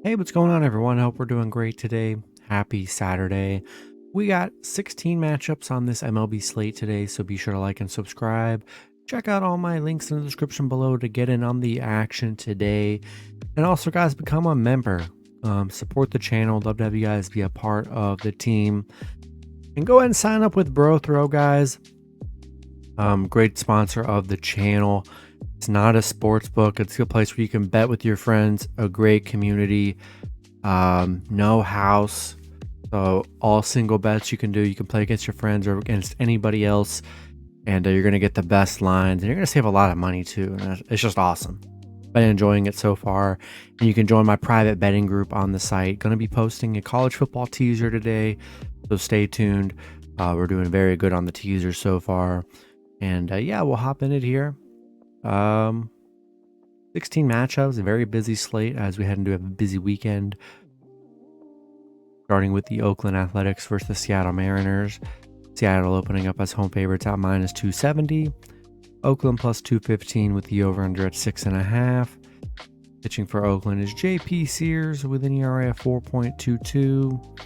Hey, what's going on, everyone? Hope we're doing great today. Happy Saturday. We got 16 matchups on this MLB slate today, so be sure to like and subscribe. Check out all my links in the description below to get in on the action today. And also, guys, become a member. Support the channel. Love to have you guys be a part of the team. And go ahead and sign up with Bro Throw, guys. Great sponsor of the channel. It's not a sports book. It's a place where you can bet with your friends. A great community. No house. So all single bets you can do. You can play against your friends or against anybody else. And you're going to get the best lines. And you're going to save a lot of money too. And it's just awesome. Been enjoying it so far. And you can join my private betting group on the site. Going to be posting a college football teaser today. So stay tuned. We're doing very good on the teaser so far. And yeah, we'll hop in it here. 16 matchups, a very busy slate as we head into a busy weekend. Starting with the Oakland Athletics versus the Seattle Mariners. Seattle opening up as home favorites at minus 270. Oakland plus 215 with the over-under at 6.5. Pitching for Oakland is J.P. Sears with an ERA of 4.22.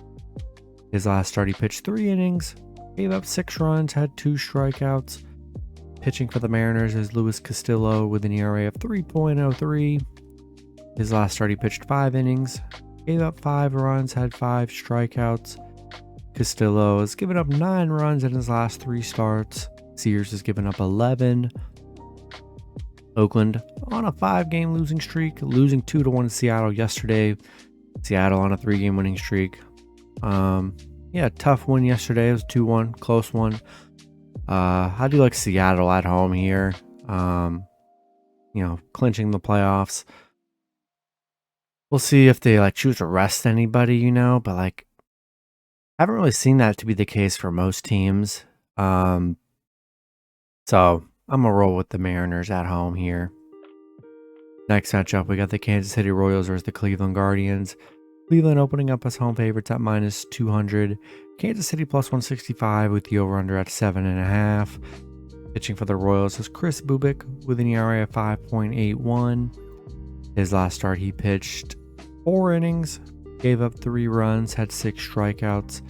His last start, he pitched 3 innings, gave up 6 runs, had 2 strikeouts. Pitching for the Mariners is Luis Castillo with an ERA of 3.03. His last start, he pitched 5 innings, gave up 5 runs, had 5 strikeouts. Castillo has given up 9 runs in his last 3 starts. Sears has given up 11. Oakland on a 5-game losing streak, losing 2-1 to Seattle yesterday. Seattle on a 3-game winning streak. Yeah, tough win yesterday. It was 2-1, close one. How do you like Seattle at home here? Clinching the playoffs. We'll see if they choose to rest anybody, but I haven't really seen that to be the case for most teams. So I'm gonna roll with the Mariners at home here. Next matchup, we got the Kansas City Royals versus the Cleveland Guardians. Cleveland opening up as home favorites at minus 200. Kansas City plus 165 with the over-under at 7.5. Pitching for the Royals is Chris Bubic with an ERA of 5.81. His last start, he pitched 4 innings, gave up 3 runs, had 6 strikeouts.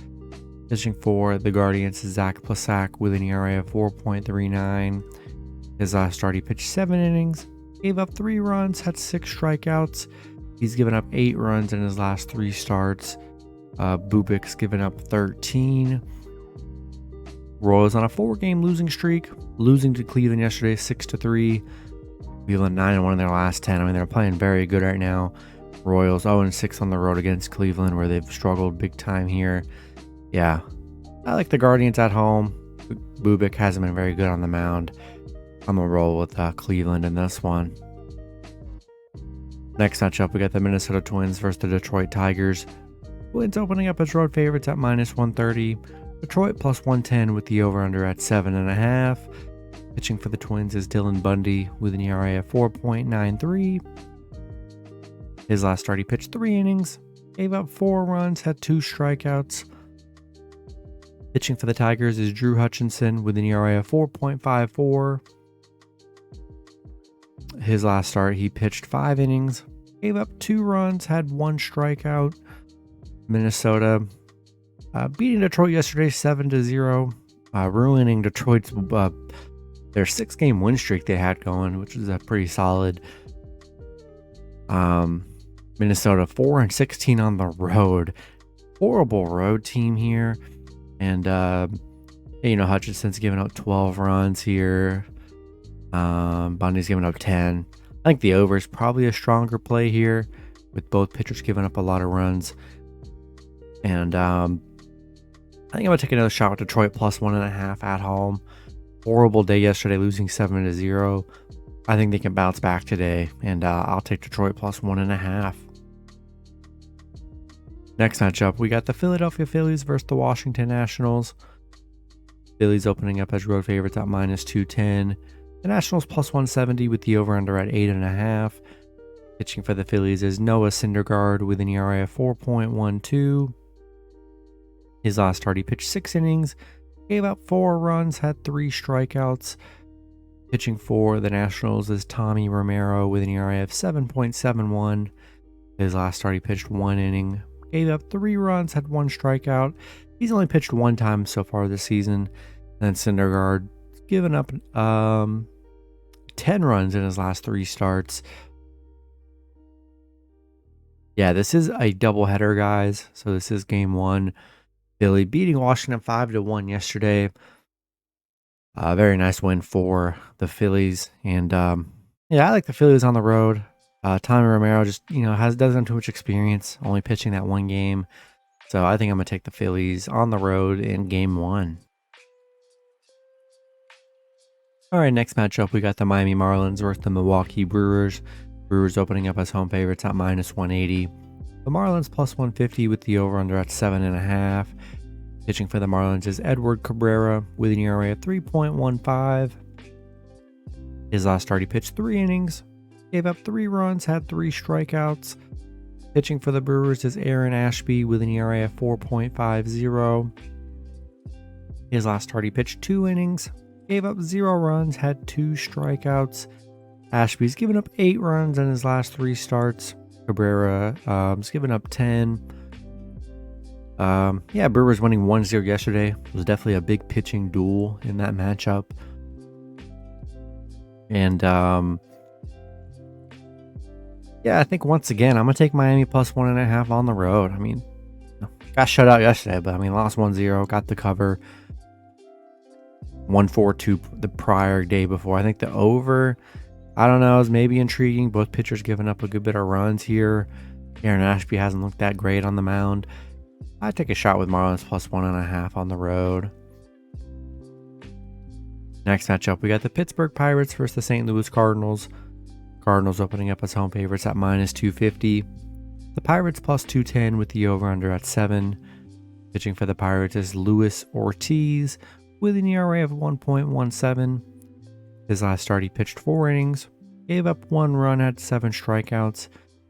Pitching for the Guardians is Zach Plesac with an ERA of 4.39. His last start, he pitched 7 innings, gave up 3 runs, had 6 strikeouts. He's given up 8 runs in his last 3 starts. Bubik's given up 13. Royals on a 4-game losing streak, losing to Cleveland yesterday 6-3. Cleveland 9-1 in their last 10. I mean, they're playing very good right now. Royals 0-6 on the road against Cleveland, where they've struggled big time here. Yeah, I like the Guardians at home. Bubik hasn't been very good on the mound. I'm gonna roll with Cleveland in this one. Next matchup, we got the Minnesota Twins versus the Detroit Tigers. Twins opening up as road favorites at minus 130. Detroit plus 110 with the over-under at 7.5. Pitching for the Twins is Dylan Bundy with an ERA of 4.93. His last start, he pitched 3 innings, gave up 4 runs, had 2 strikeouts. Pitching for the Tigers is Drew Hutchinson with an ERA of 4.54. His last start, he pitched 5 innings, gave up 2 runs, had 1 strikeout. Minnesota beating Detroit yesterday 7-0, ruining Detroit's their 6-game win streak they had going, which is pretty solid. Minnesota 4-16 on the road. Horrible road team here. And Hutchinson's given up 12 runs here. Bundy's given up 10. I think the over is probably a stronger play here, with both pitchers giving up a lot of runs. And I think I'm going to take another shot with Detroit plus 1.5 at home. Horrible day yesterday, losing 7-0. I think they can bounce back today, and I'll take Detroit plus 1.5. Next matchup, we got the Philadelphia Phillies versus the Washington Nationals. Phillies opening up as road favorites at minus 210. The Nationals plus 170 with the over-under at 8.5. Pitching for the Phillies is Noah Syndergaard with an ERA of 4.12. His last start, he pitched 6 innings, gave up 4 runs, had 3 strikeouts. Pitching for the Nationals is Tommy Romero with an ERA of 7.71. His last start, he pitched 1 inning, gave up 3 runs, had 1 strikeout. He's only pitched 1 time so far this season. And then Syndergaard given up 10 runs in his last 3 starts. Yeah, this is a doubleheader, guys. So this is game 1. Philly beating Washington 5-1 yesterday. Very nice win for the Phillies. And yeah, I like the Phillies on the road. Tommy Romero just, doesn't have too much experience, only pitching that 1 game. So I think I'm going to take the Phillies on the road in game 1. All right, next matchup, we got the Miami Marlins versus the Milwaukee Brewers. Brewers opening up as home favorites at -180. The Marlins +150 with the over-under at 7.5. Pitching for the Marlins is Edward Cabrera with an ERA of 3.15. His last start, he pitched 3 innings, gave up 3 runs, had 3 strikeouts. Pitching for the Brewers is Aaron Ashby with an ERA of 4.50. His last start, he pitched 2 innings, gave up 0 runs, had 2 strikeouts. Ashby's given up 8 runs in his last 3 starts. Cabrera has given up 10. Yeah, Brewers winning 1-0 yesterday. It was definitely a big pitching duel in that matchup. And yeah, I think once again, I'm going to take Miami +1.5 on the road. I mean, got shut out yesterday, but lost 1-0, got the cover. 1-4-2 the prior day before. I think the over, I don't know, is maybe intriguing. Both pitchers giving up a good bit of runs here. Aaron Ashby hasn't looked that great on the mound. I'd take a shot with Marlins +1.5 on the road. Next matchup, we got the Pittsburgh Pirates versus the St. Louis Cardinals. Cardinals opening up as home favorites at -250. The Pirates +210 with the over-under at 7. Pitching for the Pirates is Luis Ortiz with an ERA of 1.17. His last start, he pitched 4 innings, gave up 1 run, had 7 strikeouts.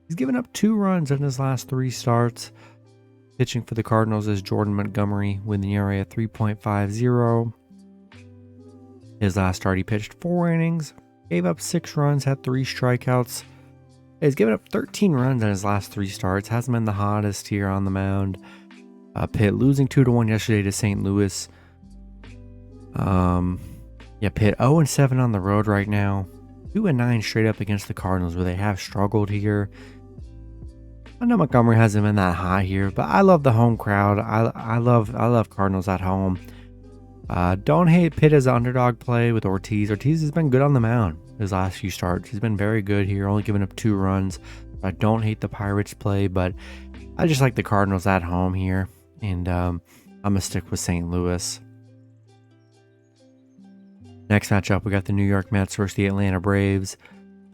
He's given up 2 runs in his last 3 starts. Pitching for the Cardinals is Jordan Montgomery with an ERA of 3.50. His last start, he pitched 4 innings, gave up 6 runs, had 3 strikeouts. He's given up 13 runs in his last 3 starts. Hasn't been the hottest here on the mound. Pitt losing 2-1 yesterday to St. Louis. Yeah, Pitt 0-7 on the road right now. 2-9 straight up against the Cardinals, where they have struggled here. I know Montgomery hasn't been that high here, but I love the home crowd. I love Cardinals at home. Don't hate Pitt as an underdog play with Ortiz. Ortiz has been good on the mound his last few starts. He's been very good here, only giving up 2 runs. I don't hate the Pirates play, but I just like the Cardinals at home here, and I'm gonna stick with St. Louis. Next matchup, we got the New York Mets versus the Atlanta Braves.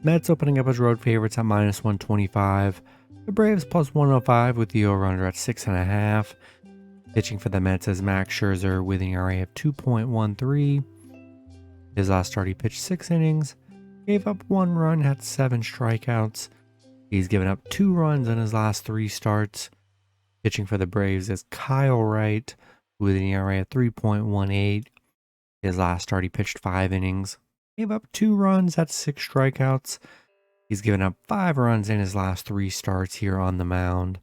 Mets opening up as road favorites at -125. The Braves +105 with the over-under at 6.5. Pitching for the Mets is Max Scherzer with an ERA of 2.13. His last start, he pitched 6 innings, gave up 1 run, had 7 strikeouts. He's given up 2 runs in his last 3 starts. Pitching for the Braves is Kyle Wright with an ERA of 3.18. His last start, he pitched 5 innings, gave up 2 runs, had 6 strikeouts. He's given up 5 runs in his last 3 starts here on the mound.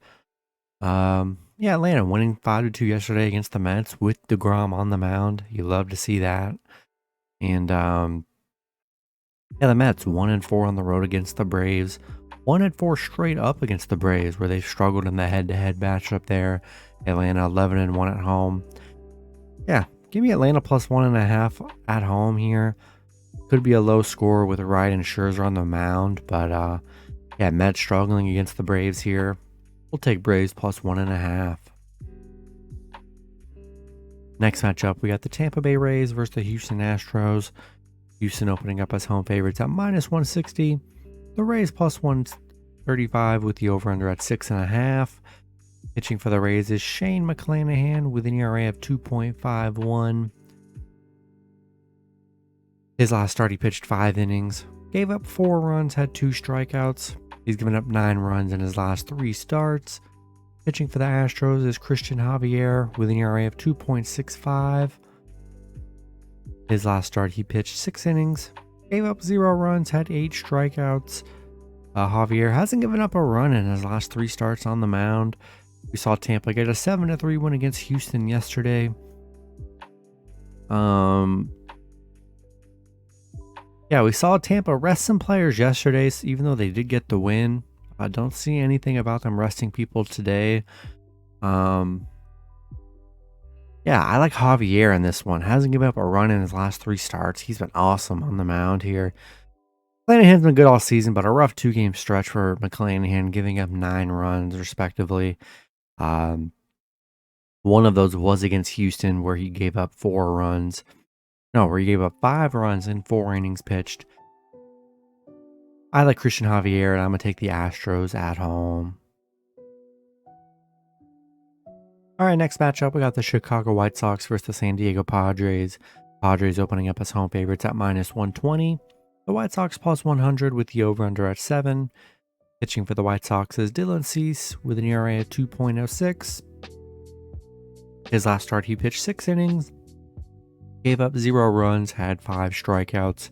Yeah, Atlanta winning 5-2 yesterday against the Mets with DeGrom on the mound. You love to see that. And yeah, the Mets 1-4 on the road against the Braves. 1-4 straight up against the Braves, where they've struggled in the head-to-head matchup there. Atlanta 11-1 at home. Yeah, give me Atlanta +1.5 at home here. Could be a low score with Wright and Scherzer on the mound, but yeah, Mets struggling against the Braves here. We'll take Braves +1.5. Next matchup, we got the Tampa Bay Rays versus the Houston Astros. Houston opening up as home favorites at -160. The Rays +135 with the over-under at 6.5. Pitching for the Rays is Shane McClanahan with an ERA of 2.51. His last start, he pitched 5 innings, gave up 4 runs, had 2 strikeouts. He's given up 9 runs in his last 3 starts. Pitching for the Astros is Christian Javier with an ERA of 2.65. His last start, he pitched 6 innings, gave up 0 runs, had 8 strikeouts. Javier hasn't given up a run in his last 3 starts on the mound. We saw Tampa get a 7-3 win against Houston yesterday. Yeah, we saw Tampa rest some players yesterday, so even though they did get the win. I don't see anything about them resting people today. Yeah, I like Javier in this one. Hasn't given up a run in his last 3 starts. He's been awesome on the mound here. McClanahan's been good all season, but a rough 2-game stretch for McClanahan, giving up 9 runs respectively. One of those was against Houston, where he gave up 4 runs. No, where he gave up 5 runs in 4 innings pitched. I like Christian Javier, and I'm going to take the Astros at home. All right, next matchup, we got the Chicago White Sox versus the San Diego Padres. Padres opening up as home favorites at -120. The White Sox +100 with the over-under at 7. Pitching for the White Sox is Dylan Cease with an ERA at 2.06. His last start, he pitched 6 innings, gave up 0 runs, had 5 strikeouts.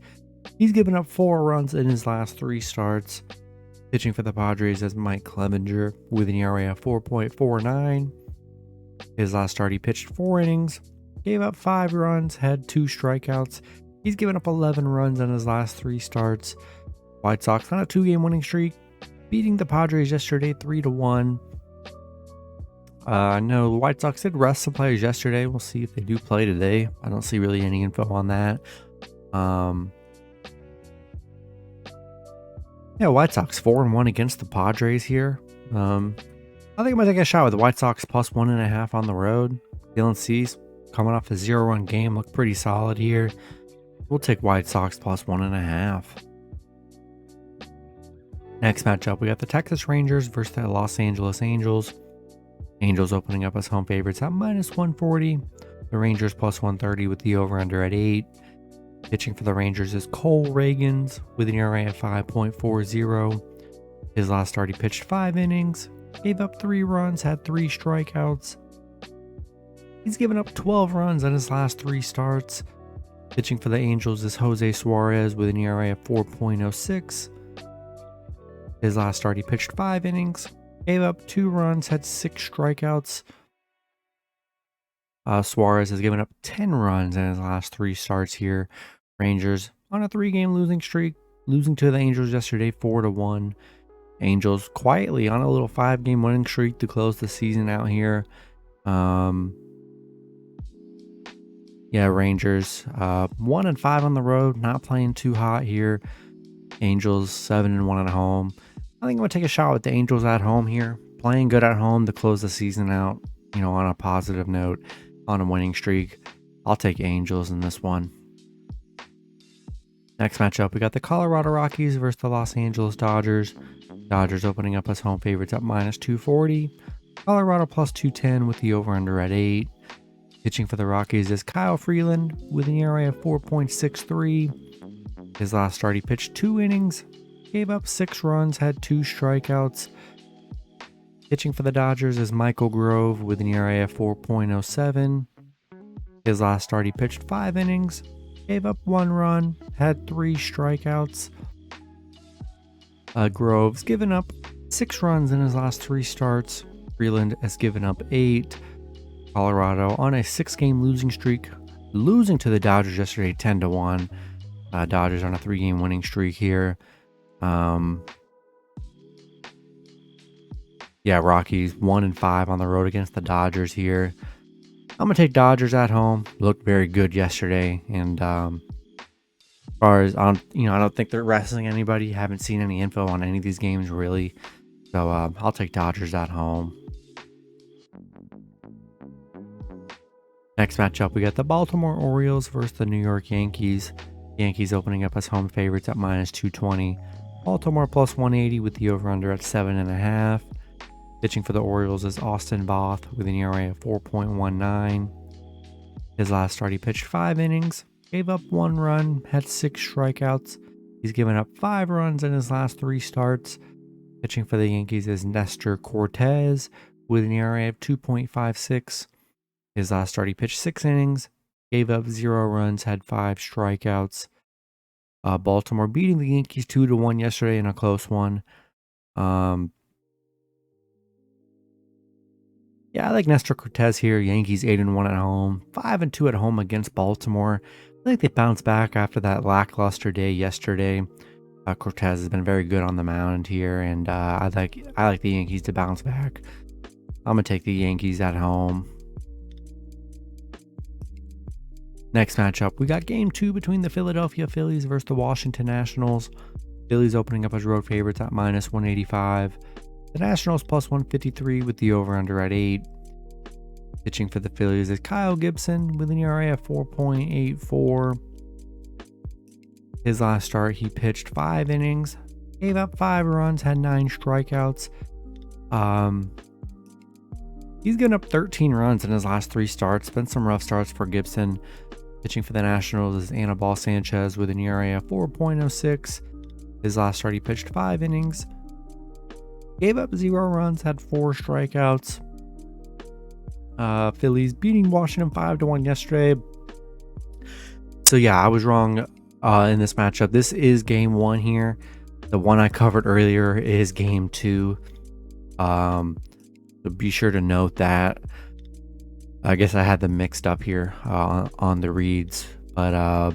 He's given up 4 runs in his last 3 starts. Pitching for the Padres is Mike Clevenger with an ERA of 4.49. His last start, he pitched 4 innings, gave up 5 runs, had 2 strikeouts. He's given up 11 runs in his last 3 starts. White Sox on a 2-game winning streak, beating the Padres yesterday 3-1. I know the White Sox did rest some players yesterday. We'll see if they do play today. I don't see really any info on that. Yeah, White Sox 4-1 against the Padres here. I think I'm going to take a shot with the White Sox +1.5 on the road. Dylan Cease coming off a 0-run game, look pretty solid here. We'll take White Sox +1.5. Next matchup, we got the Texas Rangers versus the Los Angeles Angels. Angels opening up as home favorites at -140. The Rangers +130 with the over-under at 8. Pitching for the Rangers is Cole Ragans with an ERA of 5.40. His last start, he pitched 5 innings, gave up 3 runs, had 3 strikeouts. He's given up 12 runs in his last 3 starts. Pitching for the Angels is Jose Suarez with an ERA of 4.06. His last start, he pitched 5 innings, gave up 2 runs, had 6 strikeouts. Suarez has given up 10 runs in his last 3 starts here. Rangers on a 3-game losing streak, losing to the Angels yesterday 4-1. Angels quietly on a little 5-game winning streak to close the season out here. Yeah, Rangers 1-5 on the road, not playing too hot here. Angels 7-1 at home. I think I'm gonna take a shot with the Angels at home here, playing good at home to close the season out. On a positive note, on a winning streak. I'll take Angels in this one. Next matchup, we got the Colorado Rockies versus the Los Angeles Dodgers. Dodgers opening up as home favorites at -240. Colorado +210 with the over-under at 8. Pitching for the Rockies is Kyle Freeland with an ERA of 4.63. His last start, he pitched 2 innings, gave up 6 runs, had 2 strikeouts. Pitching for the Dodgers is Michael Grove with an ERA of 4.07. His last start, he pitched 5 innings, gave up 1 run, had 3 strikeouts. Grove's given up 6 runs in his last 3 starts. Freeland has given up 8. Colorado on a 6-game losing streak, losing to the Dodgers yesterday 10-1. Dodgers on a 3-game winning streak here. Yeah, Rockies 1-5 on the road against the Dodgers here. I'm gonna take Dodgers at home. Looked very good yesterday, and as far as I don't think they're wrestling anybody. Haven't seen any info on any of these games really, so I'll take Dodgers at home. Next matchup, we got the Baltimore Orioles versus the New York Yankees. Yankees opening up as home favorites at -220. Baltimore +180 with the over-under at 7.5. Pitching for the Orioles is Austin Voth with an ERA of 4.19. His last start, he pitched 5 innings, gave up 1 run, had 6 strikeouts. He's given up 5 runs in his last 3 starts. Pitching for the Yankees is Nestor Cortez with an ERA of 2.56. His last start, he pitched 6 innings, gave up 0 runs, had 5 strikeouts. Baltimore beating the Yankees 2-1 yesterday in a close one. Yeah, I like Nestor Cortez here. Yankees 8-1 at home, 5-2 at home against Baltimore. I think they bounced back after that lackluster day yesterday. Cortez has been very good on the mound here, and I like the Yankees to bounce back. I'm gonna take the Yankees at home. Next matchup, we got Game 2 between the Philadelphia Phillies versus the Washington Nationals. Phillies opening up as road favorites at -185. The Nationals +153 with the over-under at 8. Pitching for the Phillies is Kyle Gibson with an ERA of 4.84. His last start, he pitched 5 innings, gave up 5 runs, had 9 strikeouts. He's given up 13 runs in his last 3 starts. Been some rough starts for Gibson. Pitching for the Nationals is Anibal Sanchez with an ERA of 4.06. His last start, he pitched 5 innings, gave up 0 runs, had 4 strikeouts. Phillies beating Washington 5-1 yesterday. So yeah, I was wrong in this matchup. This is game 1 here. The one I covered earlier is game 2. So be sure to note that. I guess I had them mixed up here on the reads, but I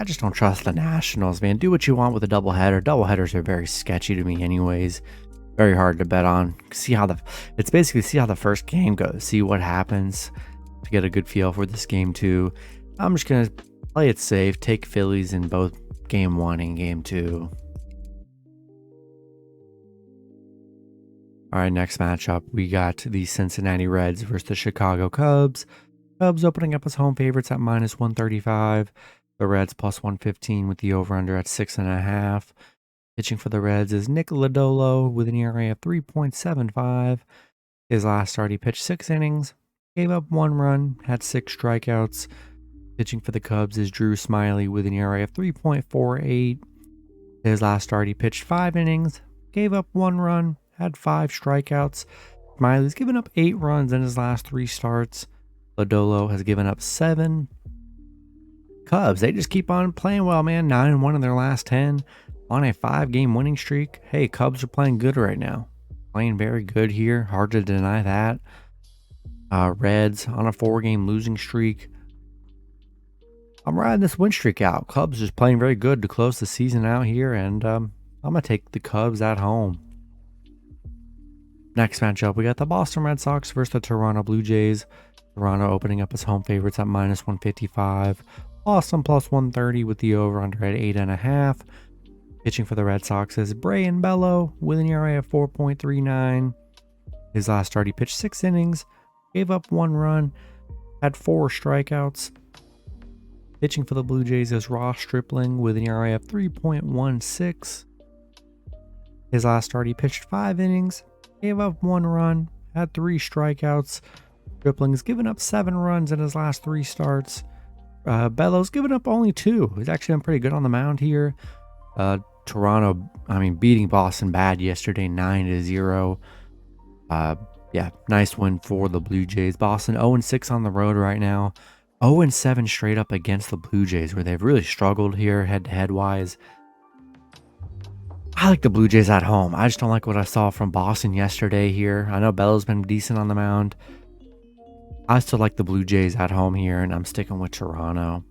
just don't trust the Nationals, man. Do what you want with a doubleheader. Doubleheaders are very sketchy to me, anyways. Very hard to bet on. It's basically see how the first game goes, see what happens to get a good feel for this game 2. I'm just gonna play it safe. Take Phillies in both game 1 and game 2. All right, next matchup, we got the Cincinnati Reds versus the Chicago Cubs. Cubs opening up as home favorites at -135. The Reds +115 with the over-under at 6.5. Pitching for the Reds is Nick Lodolo with an ERA of 3.75. His last start, he pitched 6 innings, gave up 1 run, had 6 strikeouts. Pitching for the Cubs is Drew Smyly with an ERA of 3.48. His last start, he pitched 5 innings, gave up 1 run, had 5 strikeouts. Smiley's given up 8 runs in his last 3 starts. Lodolo has given up 7. Cubs, they just keep on playing well, man. 9-1 in their last 10 on a 5-game winning streak. Hey, Cubs are playing good right now. Playing very good here. Hard to deny that. Reds on a 4-game losing streak. I'm riding this win streak out. Cubs just playing very good to close the season out here, and I'm going to take the Cubs at home. Next matchup, we got the Boston Red Sox versus the Toronto Blue Jays. Toronto opening up as home favorites at -155. Boston +130 with the over-under at 8.5. Pitching for the Red Sox is Brayan Bello with an ERA of 4.39. His last start, he pitched 6 innings, gave up 1 run, had 4 strikeouts. Pitching for the Blue Jays is Ross Stripling with an ERA of 3.16. His last start, he pitched 5 innings, gave up 1 run, had 3 strikeouts. Stripling's given up 7 runs in his last 3 starts. Bello's given up only 2. He's actually been pretty good on the mound here. Toronto, beating Boston bad yesterday, 9-0. Yeah, nice win for the Blue Jays. Boston 0-6 on the road right now. 0-7 straight up against the Blue Jays, where they've really struggled here head-to-head wise. I like the Blue Jays at home. I just don't like what I saw from Boston yesterday here. I know Bello's been decent on the mound. I still like the Blue Jays at home here, and I'm sticking with Toronto.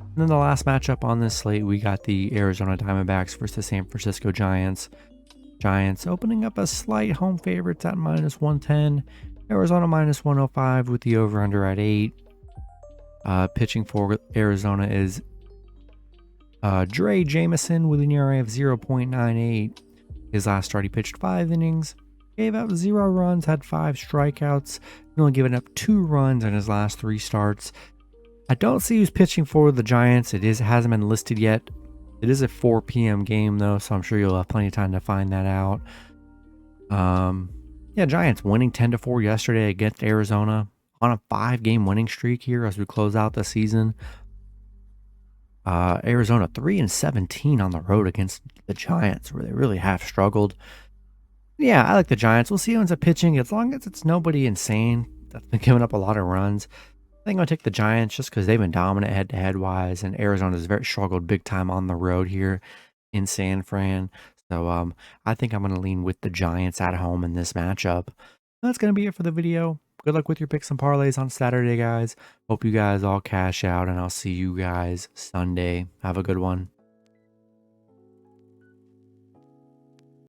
And then the last matchup on this slate, we got the Arizona Diamondbacks versus the San Francisco Giants. Giants opening up as slight home favorites at -110. Arizona -105 with the over-under at 8. Pitching for Arizona is Dre Jameson with an ERA of 0.98. His last start, he pitched 5 innings, gave up 0 runs, had 5 strikeouts, and only given up 2 runs in his last 3 starts. I don't see who's pitching for the Giants. It hasn't been listed yet. It is a 4 p.m. game though, so I'm sure you'll have plenty of time to find that out. Yeah, Giants winning 10-4 yesterday against Arizona on a 5-game winning streak here as we close out the season. Arizona 3-17 on the road against the Giants, where they really have struggled. Yeah, I like the Giants. We'll see who ends up pitching. As long as it's nobody insane that's been giving up a lot of runs, I think I'm gonna take the Giants just because they've been dominant head-to-head wise, and Arizona's very struggled big time on the road here in San Fran. So I think I'm gonna lean with the Giants at home in this matchup. That's gonna be it for the video. Good luck with your picks and parlays on Saturday, guys. Hope you guys all cash out, and I'll see you guys Sunday. Have a good one.